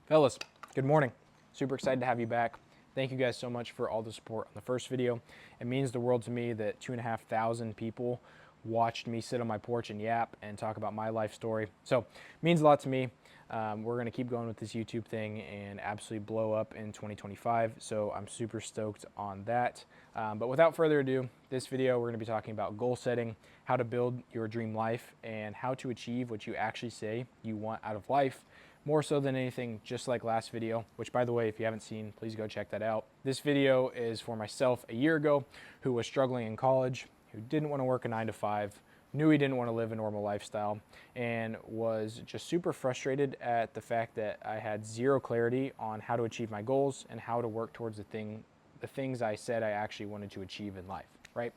Fellas, good morning. Super excited to have you back. Thank you guys so much for all the support on the first video. It means the world to me that 2,500 people watched me sit on my porch and yap and talk about my life story. So it means a lot to me. We're going to keep going with this YouTube thing and absolutely blow up in 2025. So I'm super stoked on that. But without further ado, this video, we're going to be talking about goal setting, how to build your dream life, and how to achieve what you actually say you want out of life. More so than anything, just like last video, which by the way, if you haven't seen, please go check that out. This video is for myself a year ago who was struggling in college, who didn't want to work a 9 to 5, knew he didn't want to live a normal lifestyle, and was just super frustrated at the fact that I had zero clarity on how to achieve my goals and how to work towards the things I said I actually wanted to achieve in life, right?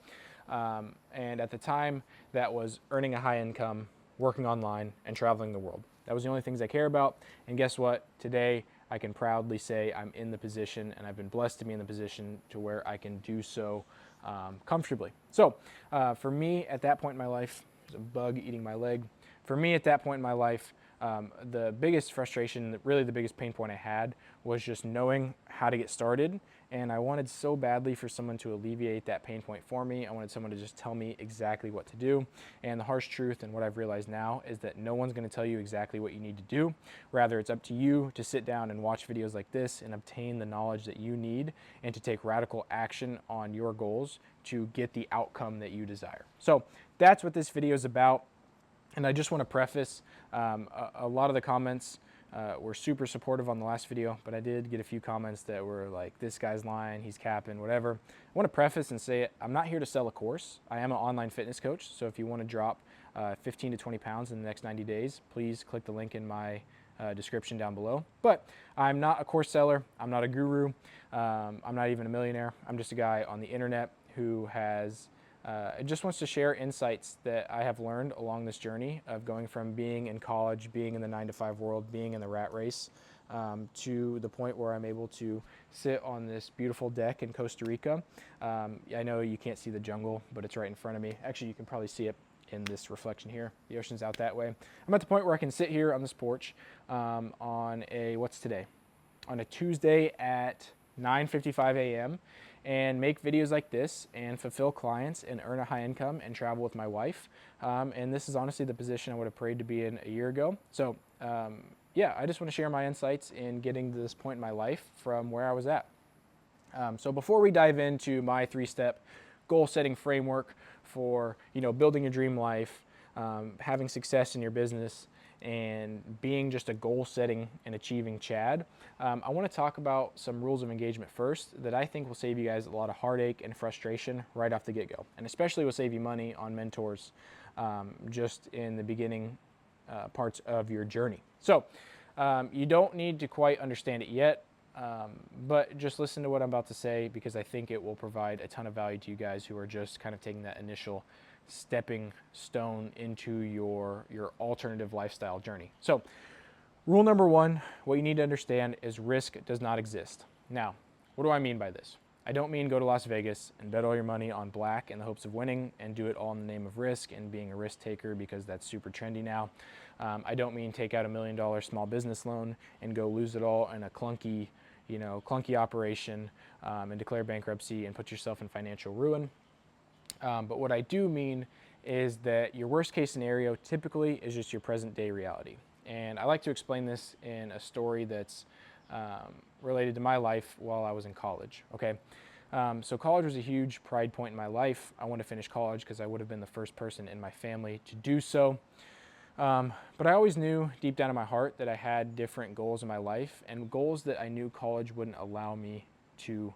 And at the time, that was earning a high income, working online, and traveling the world. That was the only things I care about. And guess what? Today, I can proudly say I'm in the position, and I've been blessed to be in the position to where I can do so comfortably. So for me, at that point in my life, there's a bug eating my leg. For me, at that point in my life, the biggest frustration, really the biggest pain point I had, was just knowing how to get started. And I wanted so badly for someone to alleviate that pain point for me. I wanted someone to just tell me exactly what to do. And the harsh truth, and what I've realized now, is that no one's going to tell you exactly what you need to do. Rather, it's up to you to sit down and watch videos like this and obtain the knowledge that you need and to take radical action on your goals to get the outcome that you desire. So that's what this video is about. And I just want to preface, a lot of the comments were super supportive on the last video, but I did get a few comments that were like, this guy's lying, he's capping, whatever. I want to preface and say I'm not here to sell a course. I am an online fitness coach, so if you want to drop 15 to 20 pounds in the next 90 days, please click the link in my description down below. But I'm not a course seller, I'm not a guru, I'm not even a millionaire. I'm just a guy on the internet who has just wants to share insights that I have learned along this journey of going from being in college, being in the 9 to 5 world, being in the rat race, to the point where I'm able to sit on this beautiful deck in Costa Rica. I know you can't see the jungle, but it's right in front of me. Actually, you can probably see it in this reflection here. The ocean's out that way. I'm at the point where I can sit here on this porch on what's today? On a Tuesday at 9:55 a.m. and make videos like this and fulfill clients and earn a high income and travel with my wife. And this is honestly the position I would have prayed to be in a year ago. So yeah, I just want to share my insights in getting to this point in my life from where I was at. So before we dive into my 3-step goal setting framework for building your dream life, having success in your business, and being just a goal setting and achieving Chad, I want to talk about some rules of engagement first that I think will save you guys a lot of heartache and frustration right off the get-go, and especially will save you money on mentors just in the beginning parts of your journey. So you don't need to quite understand it yet, but just listen to what I'm about to say, because I think it will provide a ton of value to you guys who are just kind of taking that initial stepping stone into your alternative lifestyle journey. So rule number 1, what you need to understand is risk does not exist. Now, what do I mean by this? I don't mean go to Las Vegas and bet all your money on black in the hopes of winning and do it all in the name of risk and being a risk taker, because that's super trendy now. I don't mean take out $1 million small business loan and go lose it all in a clunky operation and declare bankruptcy and put yourself in financial ruin. But what I do mean is that your worst case scenario typically is just your present day reality. And I like to explain this in a story that's related to my life while I was in college, okay? So college was a huge pride point in my life. I wanted to finish college because I would have been the first person in my family to do so. But I always knew deep down in my heart that I had different goals in my life, and goals that I knew college wouldn't allow me to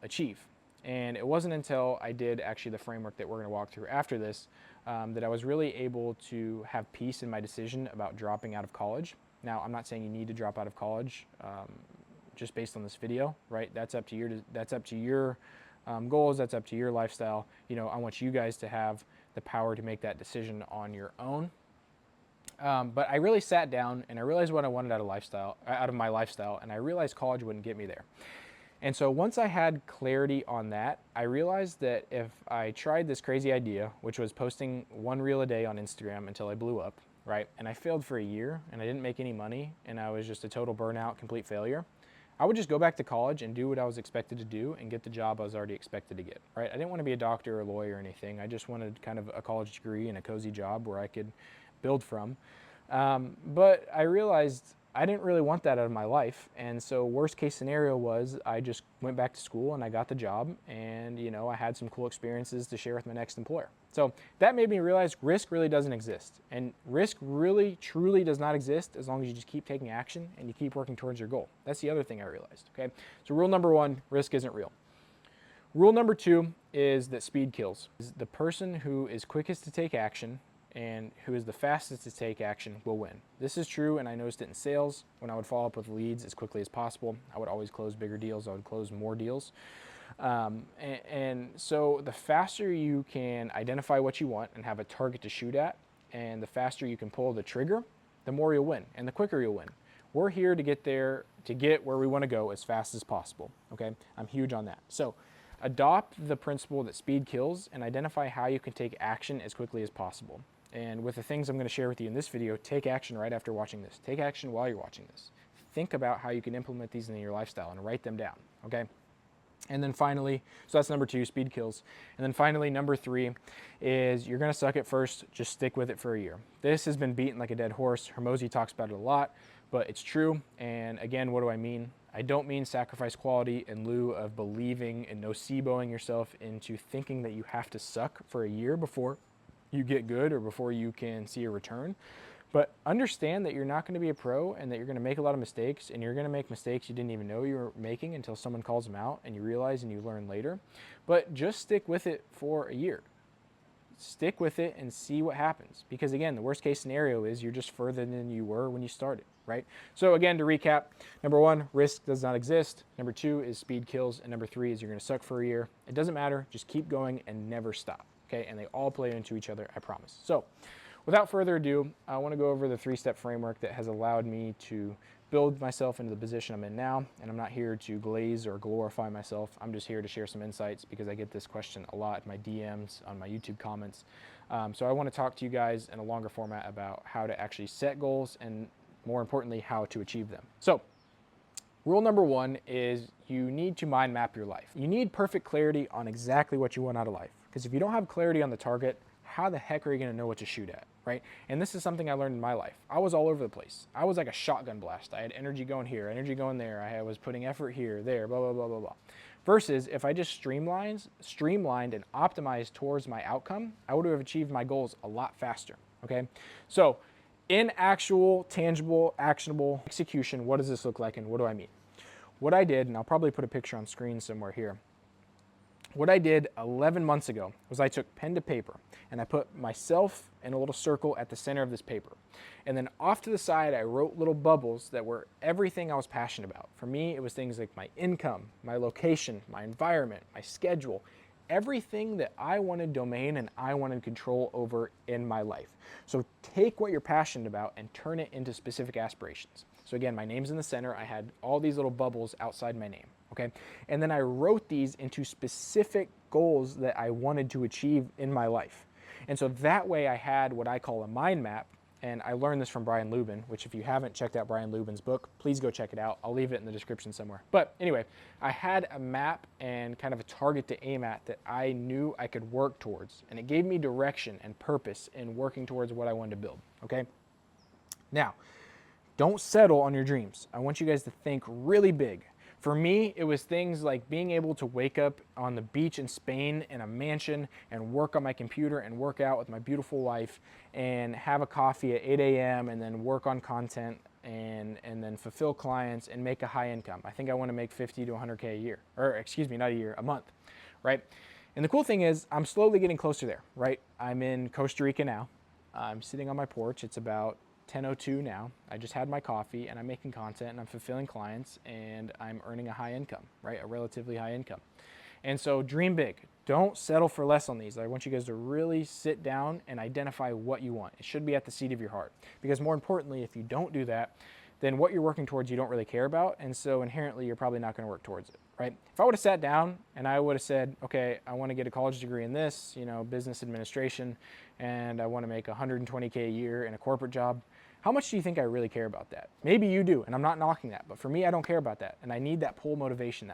achieve. And it wasn't until I did actually the framework that we're going to walk through after this that I was really able to have peace in my decision about dropping out of college. Now, I'm not saying you need to drop out of college just based on this video, right? That's up to your goals. That's up to your lifestyle. I want you guys to have the power to make that decision on your own. But I really sat down and I realized what I wanted out of my lifestyle, and I realized college wouldn't get me there. And so once I had clarity on that, I realized that if I tried this crazy idea, which was posting 1 reel a day on Instagram until I blew up, right, and I failed for a year and I didn't make any money and I was just a total burnout, complete failure, I would just go back to college and do what I was expected to do and get the job I was already expected to get, right? I didn't want to be a doctor or a lawyer or anything. I just wanted kind of a college degree and a cozy job where I could build from. But I realized I didn't really want that out of my life. And so worst case scenario was I just went back to school and I got the job and, you know, I had some cool experiences to share with my next employer. So that made me realize risk really doesn't exist. And risk really, truly does not exist as long as you just keep taking action and you keep working towards your goal. That's the other thing I realized, okay? So rule number one, risk isn't real. Rule number two is that speed kills. The person who is quickest to take action and who is the fastest to take action will win. This is true, and I noticed it in sales. When I would follow up with leads as quickly as possible, I would always close bigger deals. I would close more deals. And so the faster you can identify what you want and have a target to shoot at, and the faster you can pull the trigger, the more you'll win, and the quicker you'll win. We're here to get there, to get where we want to go as fast as possible, okay? I'm huge on that. So adopt the principle that speed kills and identify how you can take action as quickly as possible. And with the things I'm going to share with you in this video, take action right after watching this. Take action while you're watching this. Think about how you can implement these in your lifestyle and write them down, okay? And then finally, so that's number two, speed kills. And then finally, number three is you're going to suck at first, just stick with it for a year. This has been beaten like a dead horse. Hormozy talks about it a lot, but it's true. And again, what do I mean? I don't mean sacrifice quality in lieu of believing and noceboing yourself into thinking that you have to suck for a year before you get good or before you can see a return. But understand that you're not going to be a pro and that you're going to make a lot of mistakes, and you're going to make mistakes you didn't even know you were making until someone calls them out and you realize and you learn later. But just stick with it for a year. Stick with it and see what happens. Because again, the worst case scenario is you're just further than you were when you started, right? So again, to recap, number one, risk does not exist. Number two is speed kills. And number three is you're going to suck for a year. It doesn't matter. Just keep going and never stop. Okay, and they all play into each other, I promise. So without further ado, I want to go over the three-step framework that has allowed me to build myself into the position I'm in now. And I'm not here to glaze or glorify myself. I'm just here to share some insights because I get this question a lot in my DMs, on my YouTube comments. So I want to talk to you guys in a longer format about how to actually set goals and, more importantly, how to achieve them. So rule number one is you need to mind map your life. You need perfect clarity on exactly what you want out of life. Because if you don't have clarity on the target, how the heck are you going to know what to shoot at, right? And this is something I learned in my life. I was all over the place. I was like a shotgun blast. I had energy going here, energy going there. I was putting effort here, there, blah, blah, blah, blah, blah. Versus if I just streamlined and optimized towards my outcome, I would have achieved my goals a lot faster, okay? So in actual, tangible, actionable execution, what does this look like and what do I mean? What I did, and I'll probably put a picture on screen somewhere here. What I did 11 months ago was I took pen to paper and I put myself in a little circle at the center of this paper. And then off to the side, I wrote little bubbles that were everything I was passionate about. For me, it was things like my income, my location, my environment, my schedule, everything that I wanted domain and I wanted control over in my life. So take what you're passionate about and turn it into specific aspirations. So again, my name's in the center. I had all these little bubbles outside my name, okay? And then I wrote these into specific goals that I wanted to achieve in my life. And so that way I had what I call a mind map. And I learned this from Brian Lubin, which if you haven't checked out Brian Lubin's book, please go check it out. I'll leave it in the description somewhere. But anyway, I had a map and kind of a target to aim at that I knew I could work towards. And it gave me direction and purpose in working towards what I wanted to build, okay? Now, don't settle on your dreams. I want you guys to think really big. For me, it was things like being able to wake up on the beach in Spain in a mansion and work on my computer and work out with my beautiful wife and have a coffee at 8 a.m. and then work on content and then fulfill clients and make a high income. I think I want to make 50 to 100K a year, or excuse me, not a year, a month, right? And the cool thing is I'm slowly getting closer there, right? I'm in Costa Rica now. I'm sitting on my porch. It's about 10:02 now. I just had my coffee and I'm making content and I'm fulfilling clients and I'm earning a high income, right? A relatively high income. And so dream big. Don't settle for less on these. I want you guys to really sit down and identify what you want. It should be at the seat of your heart. Because more importantly, if you don't do that, then what you're working towards you don't really care about. And so inherently, you're probably not going to work towards it, right? If I would have sat down and I would have said, okay, I want to get a college degree in this, you know, business administration, and I want to make 120K a year in a corporate job. How much do you think I really care about that? Maybe you do, and I'm not knocking that, but for me, I don't care about that. And I need that pull motivation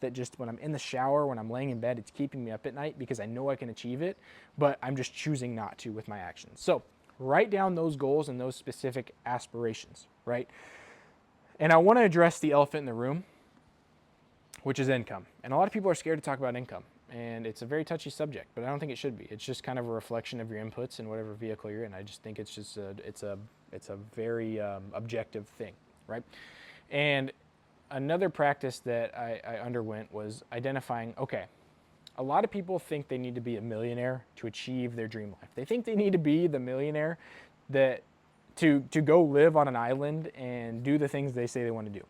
that just when I'm in the shower, when I'm laying in bed, it's keeping me up at night because I know I can achieve it, but I'm just choosing not to with my actions. So write down those goals and those specific aspirations, right? And I want to address the elephant in the room, which is income. And a lot of people are scared to talk about income. And it's a very touchy subject, but I don't think it should be. It's just kind of a reflection of your inputs in whatever vehicle you're in. I just think it's just it's a very objective thing, right? And another practice that I underwent was identifying, okay, a lot of people think they need to be a millionaire to achieve their dream life. They think they need to be the millionaire that to go live on an island and do the things they say they want to do.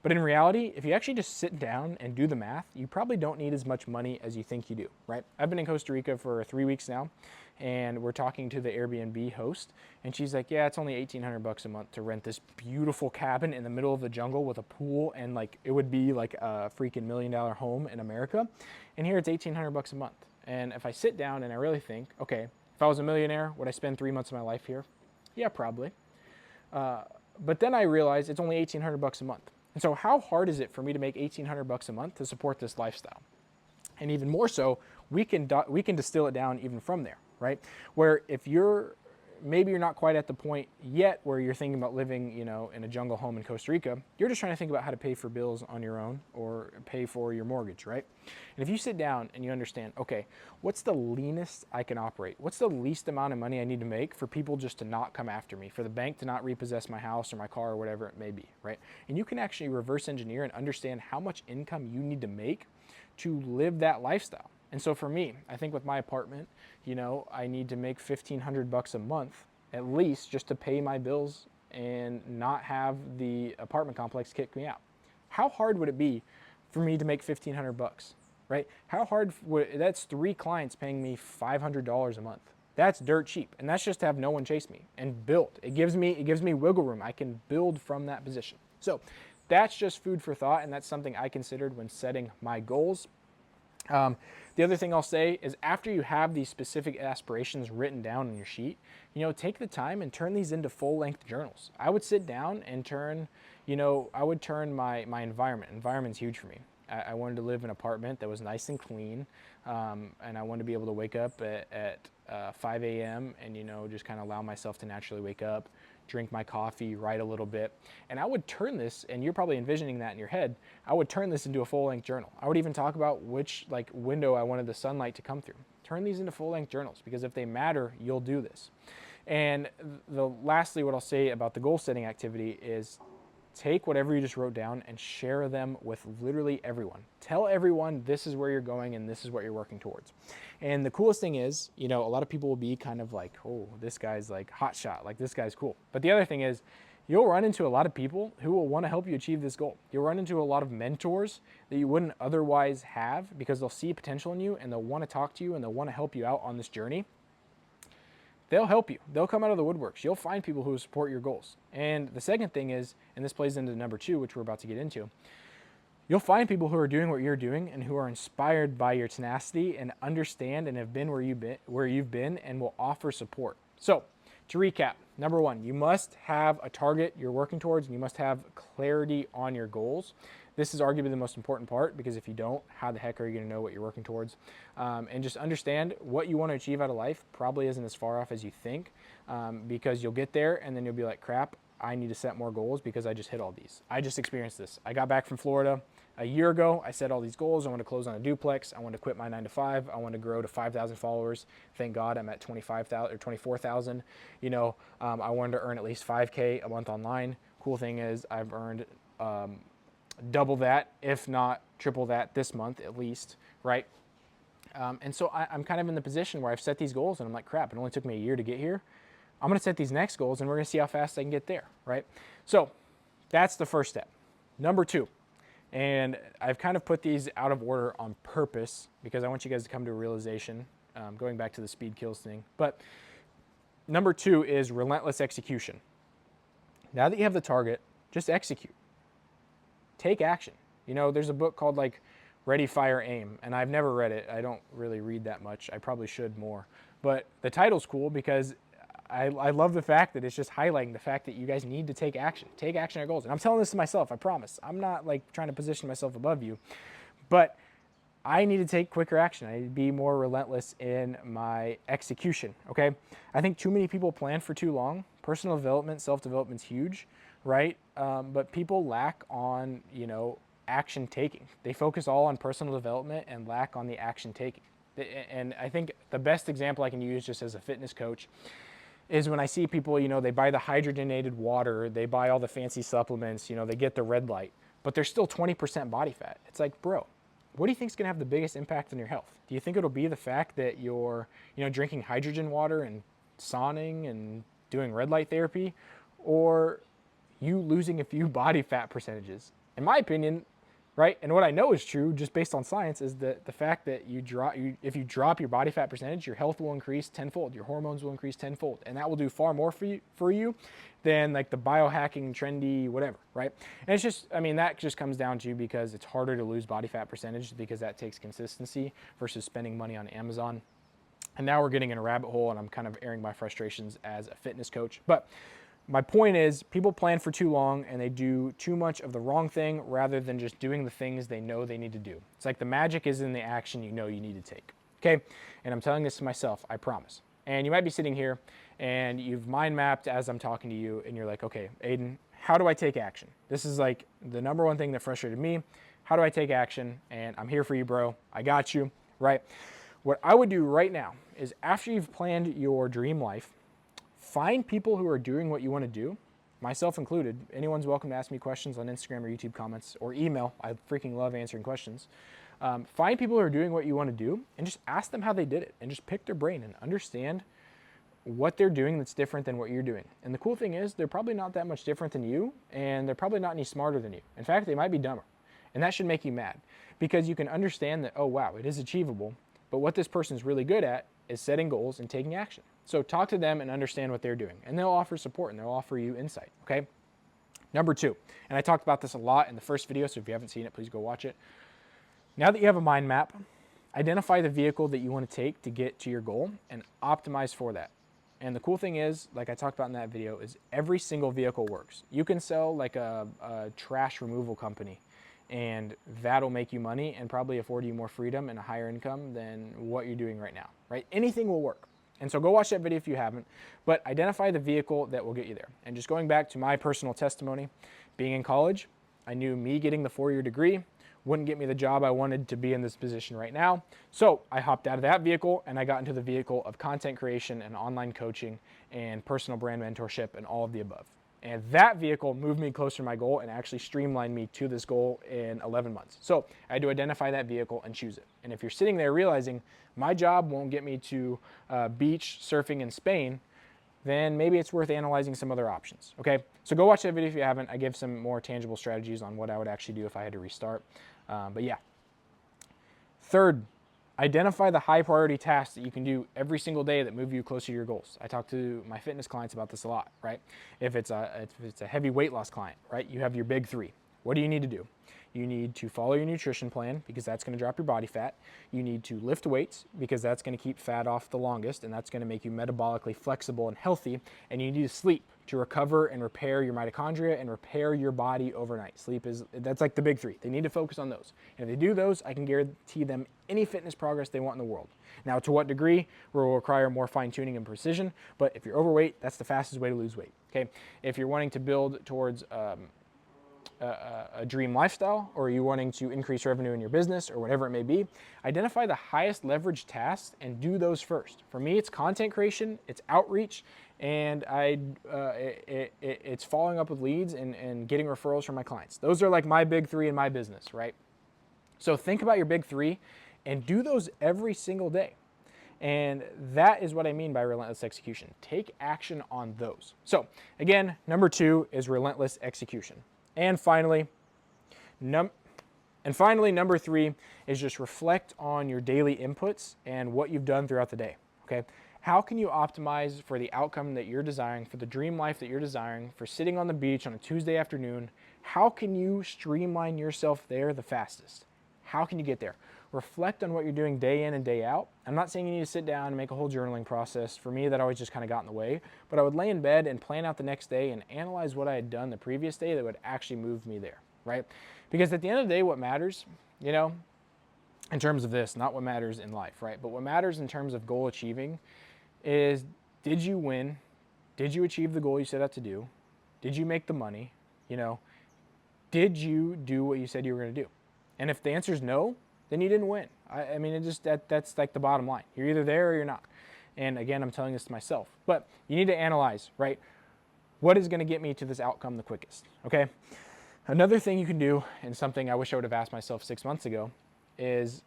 But in reality, if you actually just sit down and do the math, you probably don't need as much money as you think you do, right? I've been in Costa Rica for 3 weeks now, and we're talking to the Airbnb host, and she's like, yeah, it's only $1,800 a month to rent this beautiful cabin in the middle of the jungle with a pool, and like it would be like a freaking $1 million home in America. And here it's $1,800 a month. And if I sit down and I really think, okay, if I was a millionaire, would I spend 3 months of my life here? Yeah, probably. But then I realized it's only $1,800 a month. And so how hard is it for me to make $1,800 a month to support this lifestyle? And even more so, we can distill it down even from there, right? Where if maybe you're not quite at the point yet where you're thinking about living, you know, in a jungle home in Costa Rica, you're just trying to think about how to pay for bills on your own or pay for your mortgage, right? And if you sit down and you understand, okay, what's the leanest I can operate? What's the least amount of money I need to make for people just to not come after me, for the bank to not repossess my house or my car or whatever it may be, right? And you can actually reverse engineer and understand how much income you need to make to live that lifestyle. And so for me, I think with my apartment, you know, I need to make $1,500 a month at least just to pay my bills and not have the apartment complex kick me out. How hard would it be for me to make $1,500, right? How hard that's 3 clients paying me $500 a month. That's dirt cheap, and that's just to have no one chase me and build. It gives me wiggle room. I can build from that position. So that's just food for thought, and that's something I considered when setting my goals. The other thing I'll say is after you have these specific aspirations written down on your sheet, you know, take the time and turn these into full-length journals. I would sit down and turn my environment. Environment's huge for me. I wanted to live in an apartment that was nice and clean, and I wanted to be able to wake up at 5 a.m. and, you know, just kind of allow myself to naturally wake up, drink my coffee, write a little bit. And I would turn this, and you're probably envisioning that in your head, I would turn this into a full-length journal. I would even talk about which window I wanted the sunlight to come through. Turn these into full-length journals, because if they matter, you'll do this. And lastly, what I'll say about the goal-setting activity is take whatever you just wrote down and share them with literally everyone. Tell everyone this is where you're going and this is what you're working towards. And the coolest thing is, you know, a lot of people will be kind of like, oh, this guy's like hot shot, like this guy's cool. But the other thing is, you'll run into a lot of people who will want to help you achieve this goal. You'll run into a lot of mentors that you wouldn't otherwise have because they'll see potential in you and they'll want to talk to you and they'll want to help you out on this journey. They'll help you. They'll come out of the woodworks. You'll find people who support your goals. And the second thing is, and this plays into number 2, which we're about to get into, you'll find people who are doing what you're doing and who are inspired by your tenacity and understand and have been where you've been and will offer support. So to recap, number 1, you must have a target you're working towards and you must have clarity on your goals. This is arguably the most important part because if you don't, how the heck are you going to know what you're working towards? And just understand what you want to achieve out of life probably isn't as far off as you think because you'll get there and then you'll be like, crap, I need to set more goals because I just hit all these. I just experienced this. I got back from Florida a year ago. I set all these goals. I want to close on a duplex. I want to quit my 9-to-5. I want to grow to 5,000 followers. Thank God I'm at 25,000 or 24,000. You know, I wanted to earn at least 5K a month online. Cool thing is I've earned double that, if not triple that this month at least, right? And so I'm kind of in the position where I've set these goals and I'm like, crap, it only took me a year to get here. I'm going to set these next goals and we're going to see how fast I can get there, right? So that's the first step. Number 2, and I've kind of put these out of order on purpose because I want you guys to come to a realization, going back to the speed kills thing. But number 2 is relentless execution. Now that you have the target, just execute. Take action. You know, there's a book called like Ready, Fire, Aim, and I've never read it. I don't really read that much. I probably should more. But the title's cool because I love the fact that it's just highlighting the fact that you guys need to take action on your goals. And I'm telling this to myself, I promise. I'm not like trying to position myself above you, but I need to take quicker action. I need to be more relentless in my execution, okay? I think too many people plan for too long. Personal development, self-development's huge, right? But people lack on, action taking. They focus all on personal development and lack on the action taking. And I think the best example I can use just as a fitness coach is when I see people, they buy the hydrogenated water, they buy all the fancy supplements, they get the red light, but they're still 20% body fat. It's like, bro, what do you think is going to have the biggest impact on your health? Do you think it'll be the fact that you're, drinking hydrogen water and sauning and doing red light therapy, or you losing a few body fat percentages? In my opinion, right, and what I know is true just based on science is that the fact that if you drop your body fat percentage, your health will increase tenfold, your hormones will increase tenfold, and that will do far more for you than like the biohacking, trendy, whatever, right? And it's just, that just comes down to because it's harder to lose body fat percentage because that takes consistency versus spending money on Amazon. And now we're getting in a rabbit hole and I'm kind of airing my frustrations as a fitness coach. But my point is people plan for too long and they do too much of the wrong thing rather than just doing the things they know they need to do. It's like the magic is in the action you need to take, okay? And I'm telling this to myself, I promise. And you might be sitting here and you've mind mapped as I'm talking to you and you're like, okay, Aiden, how do I take action? This is like the number one thing that frustrated me. How do I take action? And I'm here for you, bro. I got you, right? What I would do right now is after you've planned your dream life, find people who are doing what you want to do, myself included. Anyone's welcome to ask me questions on Instagram or YouTube comments or email. I freaking love answering questions. Find people who are doing what you want to do and just ask them how they did it and just pick their brain and understand what they're doing that's different than what you're doing. And the cool thing is they're probably not that much different than you and they're probably not any smarter than you. In fact, they might be dumber. And that should make you mad because you can understand that, oh wow, it is achievable. But what this person's really good at is setting goals and taking action. So talk to them and understand what they're doing. And they'll offer support and they'll offer you insight, okay? Number 2, and I talked about this a lot in the first video, so if you haven't seen it, please go watch it. Now that you have a mind map, identify the vehicle that you want to take to get to your goal and optimize for that. And the cool thing is, like I talked about in that video, is every single vehicle works. You can sell like a trash removal company and that'll make you money and probably afford you more freedom and a higher income than what you're doing right now, right? Anything will work. And so go watch that video if you haven't, but identify the vehicle that will get you there. And just going back to my personal testimony, being in college, I knew me getting the 4-year degree wouldn't get me the job I wanted to be in this position right now. So I hopped out of that vehicle and I got into the vehicle of content creation and online coaching and personal brand mentorship and all of the above. And that vehicle moved me closer to my goal and actually streamlined me to this goal in 11 months. So I had to identify that vehicle and choose it. And if you're sitting there realizing my job won't get me to beach surfing in Spain, then maybe it's worth analyzing some other options, okay? So go watch that video if you haven't. I give some more tangible strategies on what I would actually do if I had to restart. But yeah. Third, identify the high priority tasks that you can do every single day that move you closer to your goals. I talk to my fitness clients about this a lot, right? If it's a heavy weight loss client, right? You have your big 3. What do you need to do? You need to follow your nutrition plan because that's going to drop your body fat. You need to lift weights because that's going to keep fat off the longest and that's going to make you metabolically flexible and healthy. And you need to sleep to recover and repair your mitochondria and repair your body overnight. That's like the big 3. They need to focus on those. And if they do those, I can guarantee them any fitness progress they want in the world. Now, to what degree will require more fine tuning and precision, but if you're overweight, that's the fastest way to lose weight, okay? If you're wanting to build towards a dream lifestyle, or you wanting to increase revenue in your business, or whatever it may be, identify the highest leverage tasks and do those first. For me, it's content creation, it's outreach, and it's following up with leads and getting referrals from my clients. Those are like my big 3 in my business, right? So think about your big 3 and do those every single day. And that is what I mean by relentless execution. Take action on those. So again, number 2 is relentless execution. And finally, number 3 is just reflect on your daily inputs and what you've done throughout the day, okay? How can you optimize for the outcome that you're desiring, for the dream life that you're desiring, for sitting on the beach on a Tuesday afternoon? How can you streamline yourself there the fastest? How can you get there? reflect on what you're doing day in and day out. I'm not saying you need to sit down and make a whole journaling process. For me, that always just kind of got in the way. But I would lay in bed and plan out the next day and analyze what I had done the previous day that would actually move me there, right? Because at the end of the day, what matters, you know, in terms of this, not what matters in life, right? But what matters in terms of goal achieving is, did you win? Did you achieve the goal you set out to do? Did you make the money? You know, did you do what you said you were going to do? And if the answer is no, then you didn't win. I mean, it just that's like the bottom line. You're either there or you're not. And again, I'm telling this to myself. But you need to analyze, right? What is going to get me to this outcome the quickest? Okay. Another thing you can do, and something I wish I would have asked myself 6 months ago, is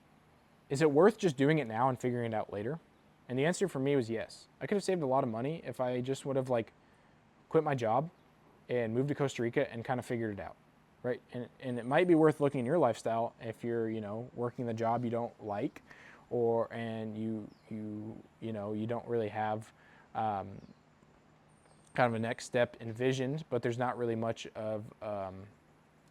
it worth just doing it now and figuring it out later? And the answer for me was yes. I could have saved a lot of money if I just would have like quit my job and moved to Costa Rica and kind of figured it out, right? And it might be worth looking in your lifestyle if you're, you know, working the job you don't like, and you know, you don't really have kind of a next step envisioned, but there's not really much of,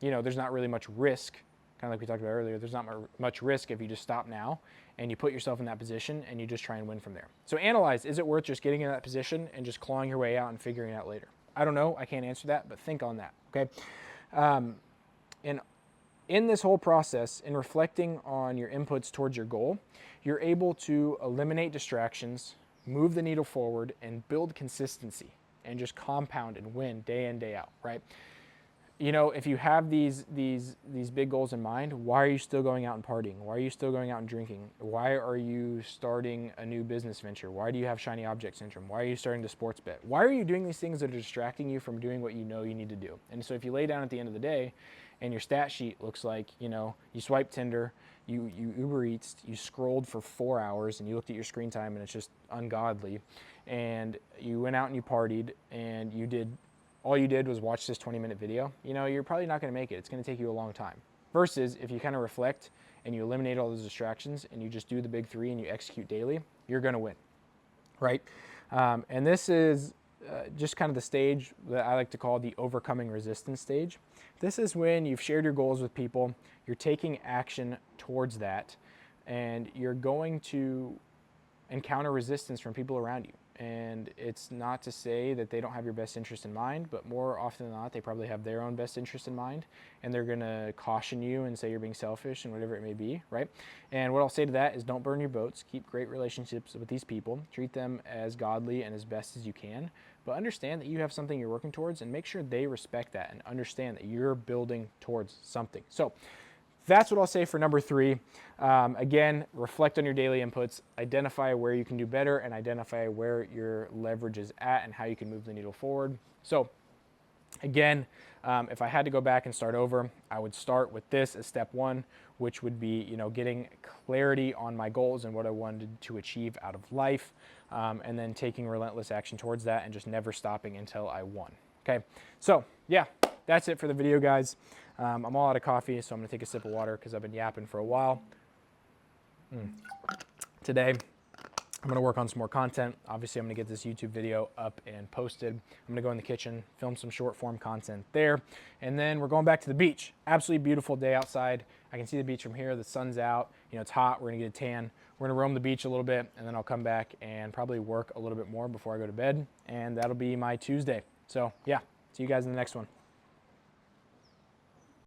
you know, there's not really much risk, kind of like we talked about earlier. There's not much risk if you just stop now and you put yourself in that position and you just try and win from there. So analyze, is it worth just getting in that position and just clawing your way out and figuring it out later? I don't know, I can't answer that, but think on that, okay? And in this whole process, in reflecting on your inputs towards your goal, you're able to eliminate distractions, move the needle forward, and build consistency and just compound and win day in, day out, right? You know, if you have these big goals in mind, why are you still going out and partying? Why are you still going out and drinking? Why are you starting a new business venture? Why do you have shiny object syndrome? Why are you starting to sports bet? Why are you doing these things that are distracting you from doing what you know you need to do? And so if you lay down at the end of the day and your stat sheet looks like, you know, you swiped Tinder, you Uber Eats, you scrolled for 4 hours and you looked at your screen time and it's just ungodly, and you went out and you partied and all you did was watch this 20-minute video, you know, you're probably not going to make it. It's going to take you a long time. Versus if you kind of reflect and you eliminate all those distractions and you just do the big three and you execute daily, you're going to win, right? And this is just kind of the stage that I like to call the overcoming resistance stage. This is when you've shared your goals with people, you're taking action towards that, and you're going to encounter resistance from people around you. And it's not to say that they don't have your best interest in mind, but more often than not, they probably have their own best interest in mind, and they're going to caution you and say you're being selfish and whatever it may be, right? And what I'll say to that is, don't burn your boats. Keep great relationships with these people. Treat them as godly and as best as you can, but understand that you have something you're working towards, and make sure they respect that and understand that you're building towards something. So that's what I'll say for number 3. Again, reflect on your daily inputs, identify where you can do better, and identify where your leverage is at and how you can move the needle forward. So again, if I had to go back and start over, I would start with this as step 1, which would be, you know, getting clarity on my goals and what I wanted to achieve out of life, and then taking relentless action towards that and just never stopping until I won. Okay, so yeah, that's it for the video, guys. I'm all out of coffee, so I'm going to take a sip of water because I've been yapping for a while. Today, I'm going to work on some more content. Obviously, I'm going to get this YouTube video up and posted. I'm going to go in the kitchen, film some short form content there, and then we're going back to the beach. Absolutely beautiful day outside. I can see the beach from here. The sun's out. You know, it's hot. We're going to get a tan. We're going to roam the beach a little bit, and then I'll come back and probably work a little bit more before I go to bed, and that'll be my Tuesday. So, yeah, see you guys in the next one.